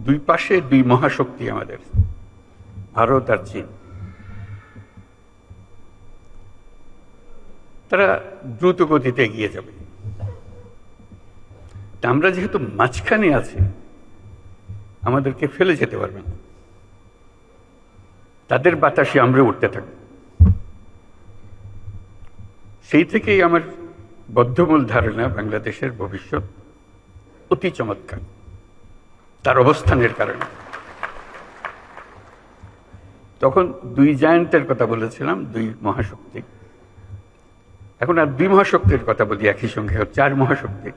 দুই পাশে দুই মহাশক্তি আমাদের, ভারত আর চীন। তারা দ্রুত গতিতে এগিয়ে যাবে। আমরা যেহেতু মাঝখানে আছি, আমাদেরকে ফেলে যেতে পারবে না। তাদের বাতাসে আমরা উঠতে থাকব। সেই থেকেই আমার বদ্ধমূল ধারণা বাংলাদেশের ভবিষ্যৎ অতি চমৎকার, তার অবস্থানের কারণে। তখন দুই জায়ান্টের কথা বলেছিলাম, দুই মহাশক্তি। এখন আর দুই মহাশক্তির কথা বলি একই সঙ্গে, চার মহাশক্তি।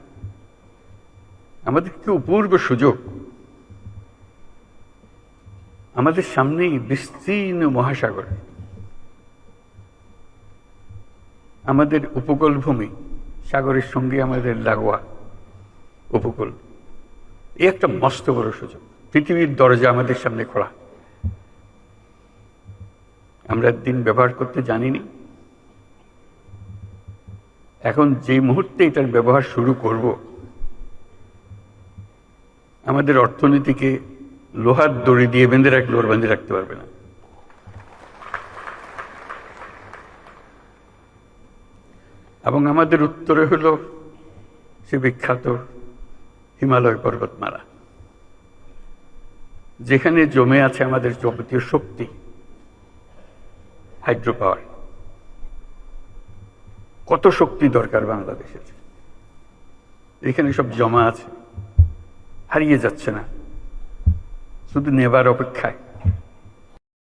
আমাদের কি অপূর্ব সুযোগ! আমাদের সামনেই বিস্তীর্ণ মহাসাগর, আমাদের উপকূল ভূমি, সাগরের সঙ্গে আমাদের লাগোয়া উপকূল। এই একটা মস্ত বড় সুযোগ। পৃথিবীর দরজা আমাদের সামনে খোলা। আমরা দিন ব্যবহার করতে জানিনি। এখন যে মুহূর্তে এটার ব্যবহার শুরু করব, আমাদের অর্থনীতিকে লোহার দড়ি দিয়ে বেঁধে রাখলে ওর বেঁধে রাখতে পারবে না। এবং আমাদের উত্তরে হলো সে বিখ্যাত হিমালয় পর্বতমালা, যেখানে জমে আছে আমাদের যাবতীয় শক্তি, হাইড্রো পাওয়ার। কত শক্তি দরকার বাংলাদেশের, এখানে সব জমা আছে, হারিয়ে যাচ্ছে না, শুধু নেবার অপেক্ষায়।